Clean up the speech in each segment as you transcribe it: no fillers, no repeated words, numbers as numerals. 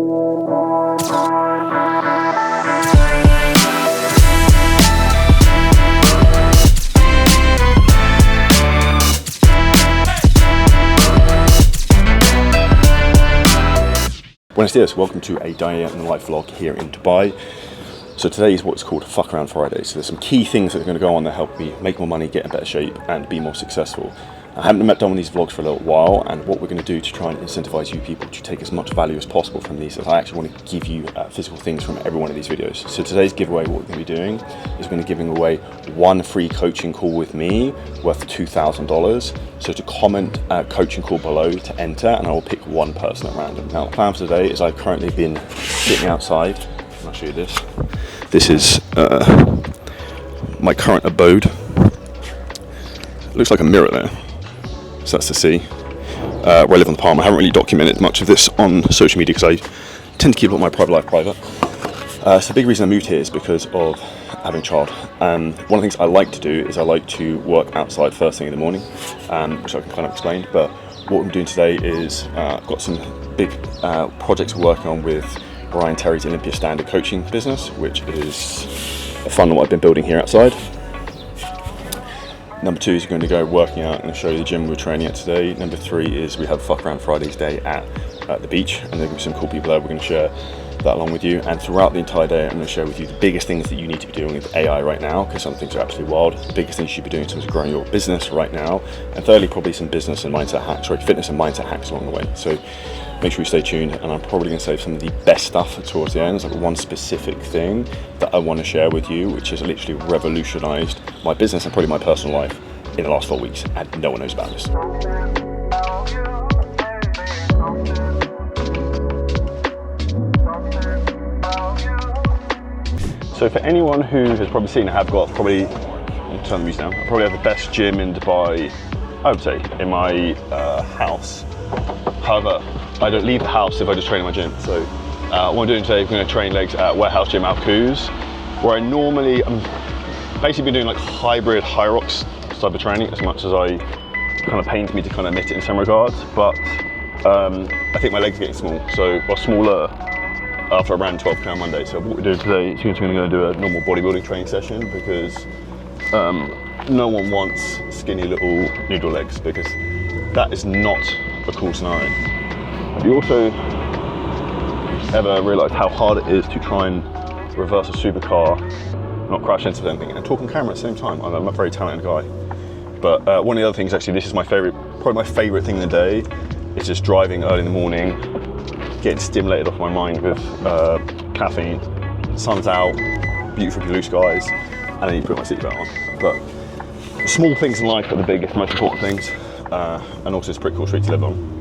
Buenos dias, welcome to a day in the life vlog here in Dubai. So today is what's called Fuck Around Friday. So there's some key things that are going to go on that help me make more money, get in better shape and be more successful. I haven't done these vlogs for a little while, and what we're going to do to try and incentivize you people to take as much value as possible from these is I actually want to give you physical things from every one of these videos. So today's giveaway, what we're going to be doing is we're going to be giving away one free coaching call with me worth $2,000. So to comment coaching call below to enter, and I will pick one person at random. Now the plan for today is I've currently been sitting outside, and I'll show you this. This is my current abode. It looks like a mirror there. So that's the sea, where I live on the Palm. I haven't really documented much of this on social media because I tend to keep a lot of my private life private. So the big reason I moved here is because of having a child. One of the things I like to do is I like to work outside first thing in the morning, which I can kind of explain. But what I'm doing today is I've got some big projects we're working on with Ryan Terry's Olympia Standard coaching business, which is a fun one I've been building here outside. Number two is going to go working out and show you the gym we're training at today. Number three is we have Fuck Around Fridays day at the beach, and there's going to be some cool people there. We're going to share that along with you, and throughout the entire day I'm going to share with you the biggest things that you need to be doing with AI right now, because some things are absolutely wild. The biggest things you should be doing in terms of growing your business right now, and thirdly probably some business and mindset hacks, fitness and mindset hacks along the way. So make sure you stay tuned, and I'm probably going to save some of the best stuff towards the end. There's like one specific thing that I want to share with you, which has literally revolutionized my business and probably my personal life in the last 4 weeks, and no one knows about this. So for anyone who has probably seen, I have got probably, I'll turn the music down, I probably have the best gym in Dubai, I would say, in my house. However, I don't leave the house if I just train in my gym. So what I'm doing today, I'm going to train legs at Warehouse Gym Al Quoz, where I normally, I'm basically been doing like hybrid high rocks type of training, as much as I kind of pains me to kind of admit it in some regards, but I think my legs are getting small, smaller after I ran 12K on Monday. So what we're doing today is we're going to go do a normal bodybuilding training session, because no one wants skinny little noodle legs, because that is not a cool scenario. Have you also ever realised how hard it is to try and reverse a supercar, not crash into anything, and talk on camera at the same time? I'm a very talented guy. But one of the other things, actually, this is my favourite, probably my favourite thing in the day, is just driving early in the morning, getting stimulated off my mind with caffeine, sun's out, beautiful blue skies, and then you put my seatbelt on. But small things in life are the biggest, most important things, and also it's a pretty cool street to live on.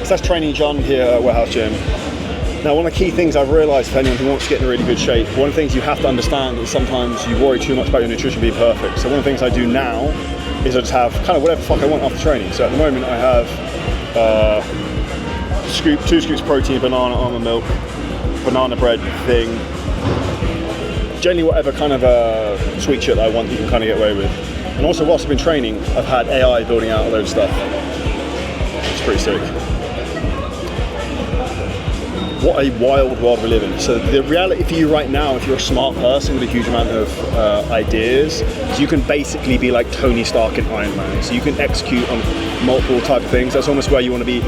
So that's training John here at Warehouse Gym. Now, one of the key things I've realised for anyone who wants to get in really good shape, one of the things you have to understand is sometimes you worry too much about your nutrition being perfect. So one of the things I do now is I just have kind of whatever the fuck I want after training. So at the moment I have 2 scoops of protein, banana, almond milk, banana bread thing. Generally whatever kind of sweet shit that I want you can kind of get away with. And also whilst I've been training, I've had AI building out a load of stuff. It's pretty sick. What a wild world we live in. So the reality for you right now, if you're a smart person with a huge amount of ideas, so you can basically be like Tony Stark in Iron Man. So you can execute on multiple type of things. That's almost where you want to be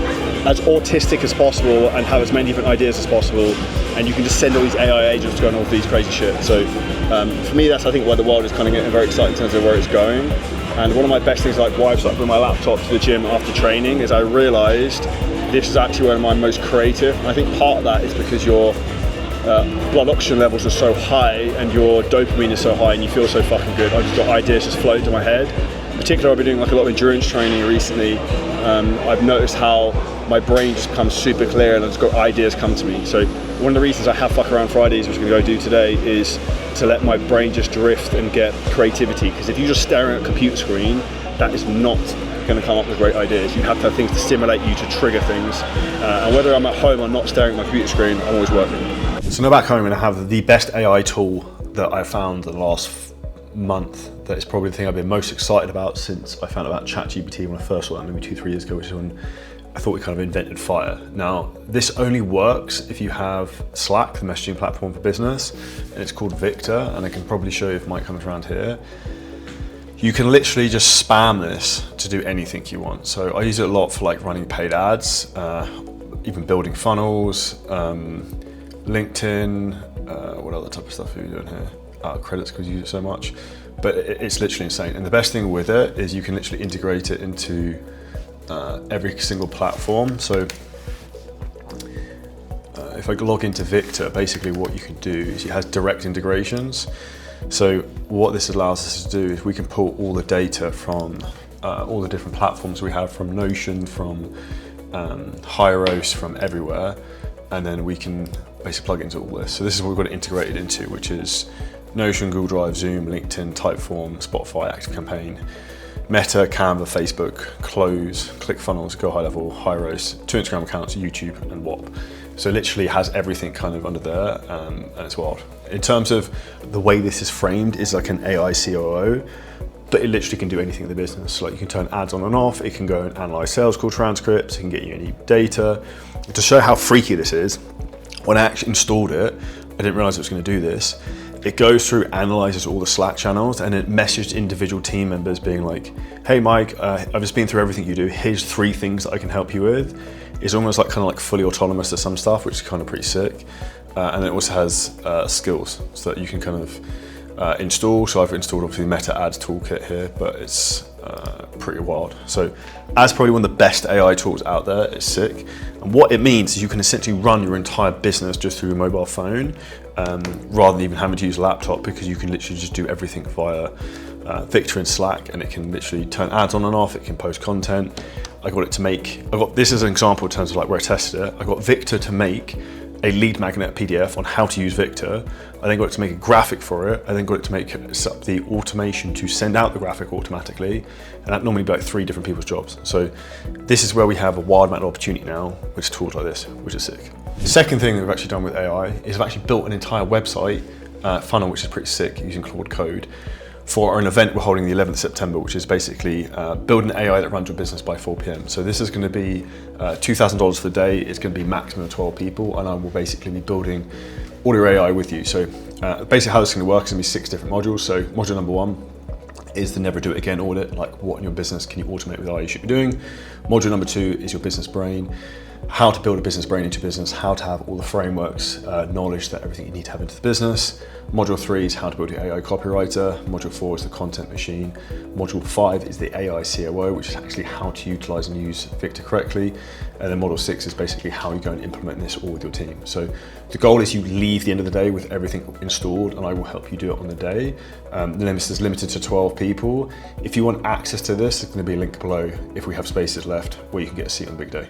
as autistic as possible and have as many different ideas as possible. And you can just send all these AI agents to go on all these crazy shit. So for me, that's I think where the world is kind of getting very excited in terms of where it's going. And one of my best things, like why I've started with my laptop to the gym after training, is I realised this is actually where I'm most creative. And I think part of that is because your blood oxygen levels are so high and your dopamine is so high and you feel so fucking good. I've just got ideas just floating to my head. Particularly, I've been doing like a lot of endurance training recently. I've noticed how my brain just becomes super clear and I've just got ideas come to me. So one of the reasons I have Fuck Around Fridays, which we're going to go do today, is to let my brain just drift and get creativity. Because if you're just staring at a computer screen, that is not going to come up with great ideas. You have to have things to stimulate you, to trigger things. And whether I'm at home or not staring at my computer screen, I'm always working. So now back home, and I have the best AI tool that I've found in the last month. That is probably the thing I've been most excited about since I found out about ChatGPT when I first saw it, maybe 2-3 years ago, which is when I thought we kind of invented fire. Now, this only works if you have Slack, the messaging platform for business, and it's called Victor, and I can probably show you if Mike comes around here. You can literally just spam this to do anything you want. So I use it a lot for like running paid ads, even building funnels, LinkedIn, what other type of stuff are you doing here? Credits, because you use it so much, but it's literally insane. And the best thing with it is you can literally integrate it into every single platform. So if I log into Victor, basically what you can do is it has direct integrations. So what this allows us to do is we can pull all the data from all the different platforms we have, from Notion, from Hyros, from everywhere, and then we can basically plug into all this. So this is what we've got it integrated into, which is Notion, Google Drive, Zoom, LinkedIn, Typeform, Spotify, ActiveCampaign, Meta, Canva, Facebook, Close, ClickFunnels, Go High Level, Hyros, 2 Instagram accounts, YouTube, and WAP. So literally has everything kind of under there, and it's wild. In terms of the way this is framed is like an AI COO, but it literally can do anything in the business. Like you can turn ads on and off, it can go and analyze sales call transcripts, it can get you any data. To show how freaky this is, when I actually installed it, I didn't realize it was going to do this. It goes through, analyzes all the Slack channels, and it messaged individual team members being like, hey Mike, I've just been through everything you do, here's 3 things that I can help you with. It's almost like kind of like fully autonomous to some stuff, which is kind of pretty sick. And it also has skills so that you can kind of install. So I've installed obviously the Meta Ads toolkit here, but it's pretty wild. So as probably one of the best AI tools out there, it's sick. And what it means is you can essentially run your entire business just through your mobile phone, rather than even having to use a laptop, because you can literally just do everything via Victor in Slack, and it can literally turn ads on and off, it can post content. I got it to make, this is an example in terms of like where I tested it. I got Victor to make a lead magnet PDF on how to use Victor. I then got it to make a graphic for it. I then got it to make the automation to send out the graphic automatically. And that normally be like 3 different people's jobs. So this is where we have a wild amount of opportunity now with tools like this, which is sick. The second thing that we've actually done with AI is I've actually built an entire website funnel, which is pretty sick, using Claude Code, for an event we're holding the 11th of September, which is basically building AI that runs your business by 4 p.m. So this is going to be $2,000 for the day. It's going to be maximum of 12 people, and I will basically be building all your AI with you. So basically how this is going to work is going to be 6 different modules. So module number 1 is the never do it again audit, like what in your business can you automate with AI you should be doing. Module number 2 is your business brain, how to build a business brain into business, how to have all the frameworks, knowledge that everything you need to have into the business. Module 3 is how to build your AI copywriter. Module 4 is the content machine. Module 5 is the AI COO, which is actually how to utilize and use Victor correctly. And then module 6 is basically how you go and implement this all with your team. So the goal is you leave the end of the day with everything installed, and I will help you do it on the day. This is limited to 12 people. If you want access to this, there's going to be a link below if we have spaces left where you can get a seat on the big day.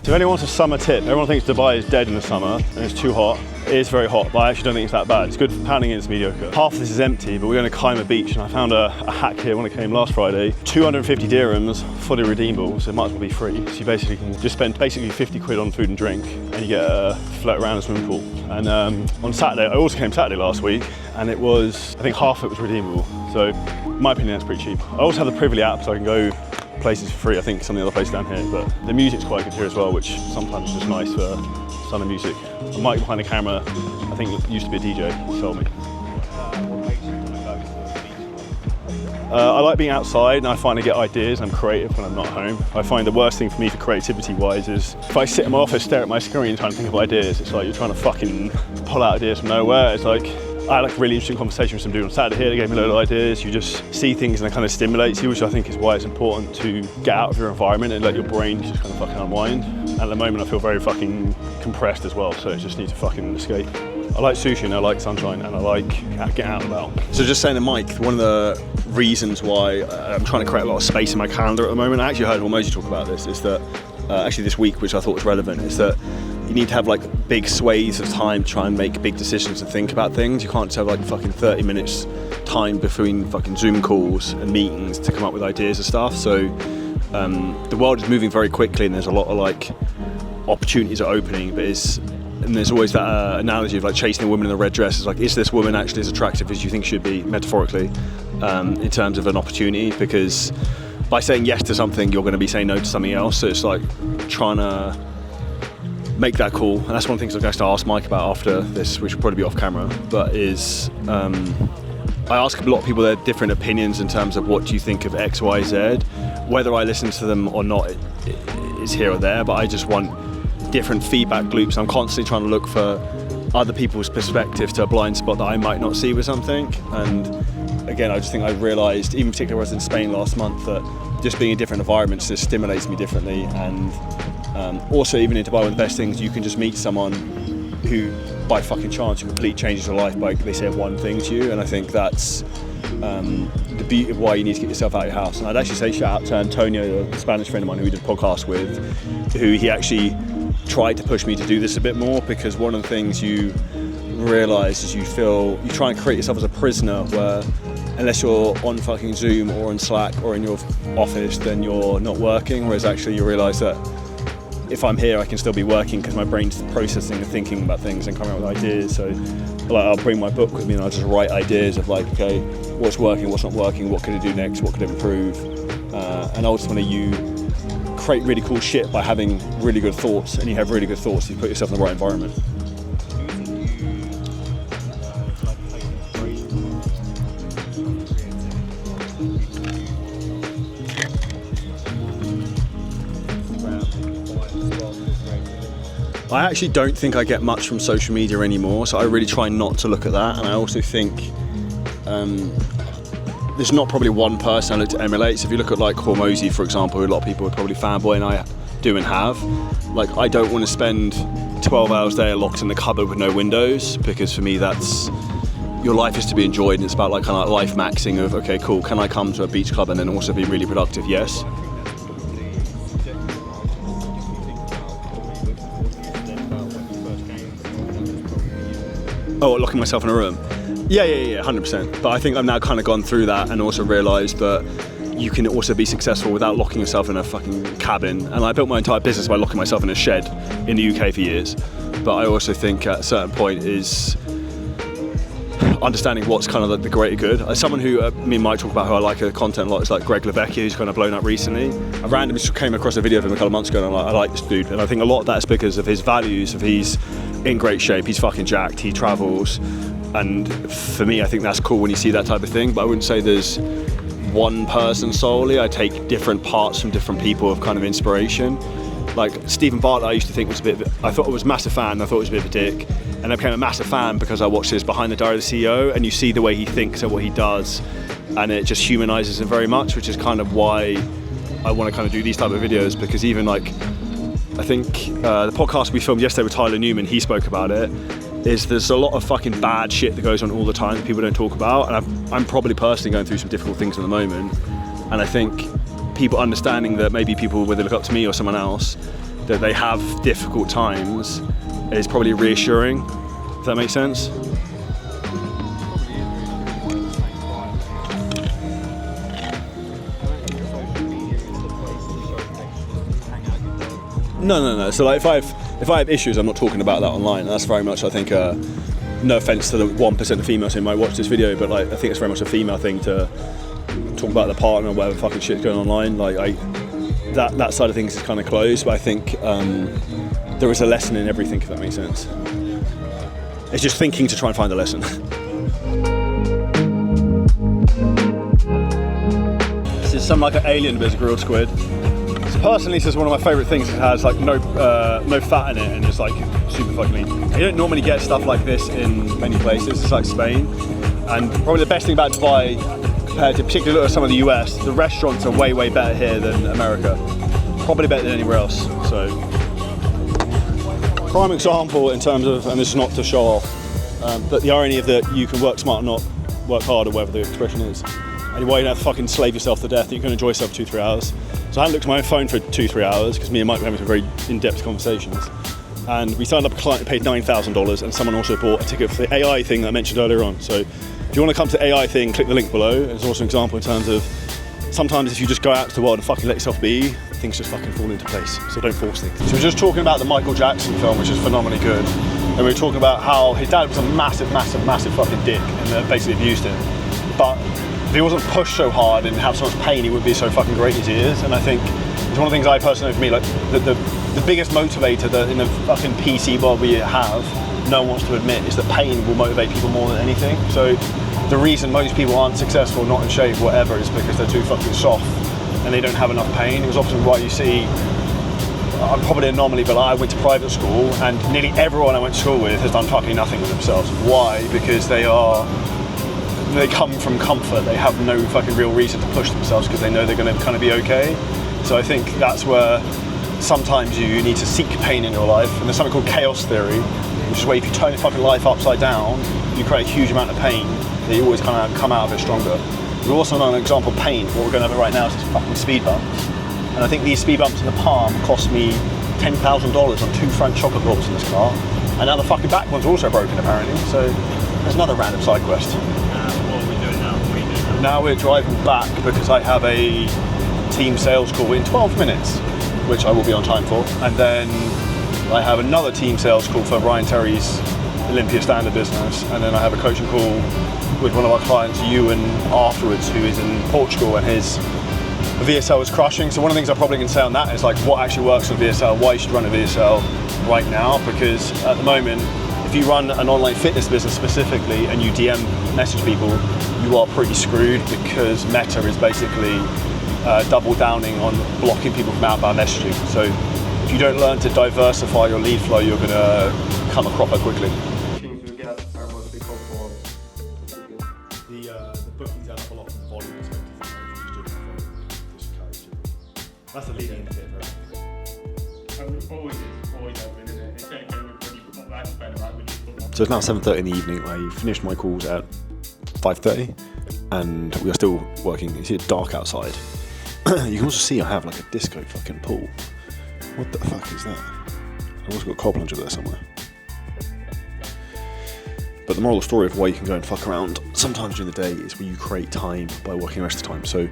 If anyone wants a summer tip, everyone thinks Dubai is dead in the summer and it's too hot. It is very hot, but I actually don't think it's that bad. It's good for pounding in, it's mediocre. Half of this is empty, but we're going to Kaima Beach, and I found a hack here when I came last Friday. 250 dirhams, fully redeemable, so it might as well be free. So you basically can just spend basically 50 quid on food and drink, and you get a float around a swimming pool. And on Saturday, I also came Saturday last week, and it was, I think half of it was redeemable. So in my opinion, that's pretty cheap. I also have the Privily app, so I can go places for free. I think some of the other places down here, but the music's quite good here as well, which sometimes is just nice for sun and music. The Mike behind the camera, I think used to be a DJ, he told me. I like being outside, and I find I get ideas and I'm creative when I'm not home. I find the worst thing for me for creativity wise is if I sit in my office, stare at my screen trying to think of ideas, it's like you're trying to fucking pull out ideas from nowhere. It's like, I had like a really interesting conversation with some dude on Saturday here. They gave me a load of ideas. You just see things and it kind of stimulates you, which I think is why it's important to get out of your environment and let your brain just kind of fucking unwind. And at the moment I feel very fucking compressed as well, so I just need to fucking escape. I like sushi and I like sunshine and I like getting out and about. So just saying to Mike, one of the reasons why I'm trying to create a lot of space in my calendar at the moment, I actually heard Hormozy talk about this, is that actually this week, which I thought was relevant, is that you need to have like big swathes of time to try and make big decisions and think about things. You can't just have like fucking 30 minutes time between fucking Zoom calls and meetings to come up with ideas and stuff. So the world is moving very quickly and there's a lot of like opportunities are opening, but and there's always that analogy of like chasing a woman in a red dress. It's like, is this woman actually as attractive as you think she should be, metaphorically, in terms of an opportunity? Because by saying yes to something, you're going to be saying no to something else. So it's like trying to make that call. And that's one of the things I'm going to ask Mike about after this, which will probably be off camera, but is I ask a lot of people their different opinions in terms of what do you think of X, Y, Z. Whether I listen to them or not is here or there, but I just want different feedback loops. I'm constantly trying to look for other people's perspective to a blind spot that I might not see with something. And again, I just think I realised, even particularly when I was in Spain last month, that just being in different environments just stimulates me differently. And also, even in Dubai, one of the best things, you can just meet someone who, by fucking chance, completely changes your life by they say one thing to you. And I think that's the beauty of why you need to get yourself out of your house. And I'd actually say shout out to Antonio, a Spanish friend of mine who we did a podcast with, who he actually tried to push me to do this a bit more, because one of the things you realise is you try and create yourself as a prisoner where unless you're on fucking Zoom or on Slack or in your office, then you're not working, whereas actually you realise that if I'm here I can still be working because my brain's processing and thinking about things and coming up with ideas. So like, I'll bring my book with me and I'll just write ideas of like, okay, what's working, what's not working, what could I do next, what could I improve, and ultimately you create really cool shit by having really good thoughts, and you have really good thoughts, you put yourself in the right environment. I actually don't think I get much from social media anymore, so I really try not to look at that. And I also think there's not probably one person I look to emulate. So if you look at like Hormozy, for example, who a lot of people would probably fanboy, and I do and have, like I don't want to spend 12 hours a day locked in the cupboard with no windows, because for me that's, your life is to be enjoyed, and it's about like kind of like life maxing of, okay, cool, can I come to a beach club and then also be really productive? Yes. Oh, locking myself in a room? Yeah, 100%. But I think I've now kind of gone through that and also realised that you can also be successful without locking yourself in a fucking cabin. And I built my entire business by locking myself in a shed in the UK for years. But I also think at a certain point is understanding what's kind of like the greater good. As someone who, me and Mike talk about who I like content a lot, is like Greg Levecchia, who's kind of blown up recently. I randomly came across a video of him a couple of months ago and I like this dude. And I think a lot of that's because of his values, of he's in great shape, he's fucking jacked, he travels. And for me, I think that's cool when you see that type of thing, but I wouldn't say there's one person solely. I take different parts from different people of kind of inspiration. Like Stephen Bartlett, I used to think was I thought I was a massive fan, I thought he was a bit of a dick. And I became a massive fan because I watched his Behind the Diary of the CEO, and you see the way he thinks and what he does, and it just humanises him very much, which is kind of why I want to kind of do these type of videos, because even like, I think the podcast we filmed yesterday with Tyler Newman, he spoke about it, is there's a lot of fucking bad shit that goes on all the time that people don't talk about, and I'm probably personally going through some difficult things at the moment, and I think people understanding that maybe people, whether they look up to me or someone else, that they have difficult times is probably reassuring, if that makes sense. No. So like if I have issues, I'm not talking about that online. That's very much, I think, no offense to the 1% of females who might watch this video, but like I think it's very much a female thing to talk about the partner or whatever fucking shit's going online. Like that side of things is kind of closed, but I think there is a lesson in everything, if that makes sense. It's just thinking to try and find a lesson. This is something like an alien, but it's a grilled squid. Personally, this is one of my favourite things. It has like no fat in it, and it's like super fucking lean. You don't normally get stuff like this in many places. It's like Spain, and probably the best thing about Dubai, compared to particularly some of the US, the restaurants are way better here than America. Probably better than anywhere else. So, prime example in terms of, and this is not to show off, But the irony of that you can work smart, not work hard, or whatever the expression is. And why you don't have to fucking slave yourself to death, you can enjoy yourself for 2-3 hours. So I hadn't looked at my phone for 2-3 hours because me and Mike were having some very in-depth conversations. And we signed up a client who paid $9,000, and someone also bought a ticket for the AI thing that I mentioned earlier on. So if you want to come to the AI thing, click the link below. It's also an example in terms of sometimes if you just go out to the world and fucking let yourself be, things just fucking fall into place. So don't force things. So we're just talking about the Michael Jackson film, which is phenomenally good. And we were talking about how his dad was a massive fucking dick and basically abused him. But if he wasn't pushed so hard and have so much pain, he wouldn't be so fucking great as he is. And I think it's one of the things I personally, for me, like the biggest motivator that in the fucking PC world we have, no one wants to admit, is that pain will motivate people more than anything. So the reason most people aren't successful, not in shape, whatever, is because they're too fucking soft and they don't have enough pain. It was often why you see, I'm probably an anomaly, but I went to private school and nearly everyone I went to school with has done fucking nothing with themselves. Why? Because they come from comfort. They have no fucking real reason to push themselves because they know they're going to kind of be okay. So I think that's where sometimes you need to seek pain in your life. And there's something called chaos theory, which is where if you turn your fucking life upside down, you create a huge amount of pain, that you always kind of come out of it stronger. We've also known an example of pain. What we're going to have right now is these fucking speed bumps. And I think these speed bumps in the palm cost me $10,000 on 2 front chocolate blocks in this car. And now the fucking back ones are also broken apparently. So there's another random side quest. What are we doing now? What are you doing now? Now we're driving back because I have a team sales call in 12 minutes, which I will be on time for. And then I have another team sales call for Ryan Terry's Olympia Standard business. And then I have a coaching call with one of our clients, Ewan, afterwards, who is in Portugal, and his VSL is crushing. So one of the things I probably can say on that is like what actually works on VSL, why you should run a VSL right now, because at the moment, if you run an online fitness business specifically and you DM message people, you are pretty screwed because Meta is basically double downing on blocking people from outbound messaging. So if you don't learn to diversify your lead flow, you're going to come a cropper quickly. Things we get are mostly called for. The bookings add up a lot from the volume perspective. That's the leading indicator. Always has been, isn't it? It's only when you put that spend right when you put So it's now 7:30 in the evening. I finished my calls at 5:30 and we are still working. You see it's dark outside. You can also see I have like a disco fucking pool. What the fuck is that? I've also got a coal plunge over there somewhere. But the moral of the story of why you can go and fuck around sometimes during the day is when you create time by working the rest of the time. So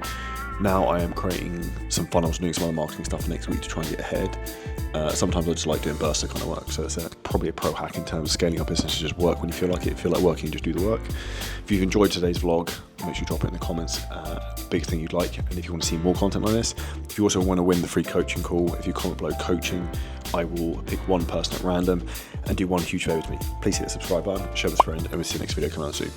now I am creating some funnels, doing some other marketing stuff next week to try and get ahead. Sometimes I just like doing burster kind of work. So it's probably a pro hack in terms of scaling up business. Just work when you feel like it. If you feel like working, just do the work. If you've enjoyed today's vlog, make sure you drop it in the comments. Big thing you'd like. And if you want to see more content like this, if you also want to win the free coaching call, if you comment below coaching, I will pick one person at random and do one huge favor to me. Please hit the subscribe button, share with a friend, and we'll see you next video coming out soon.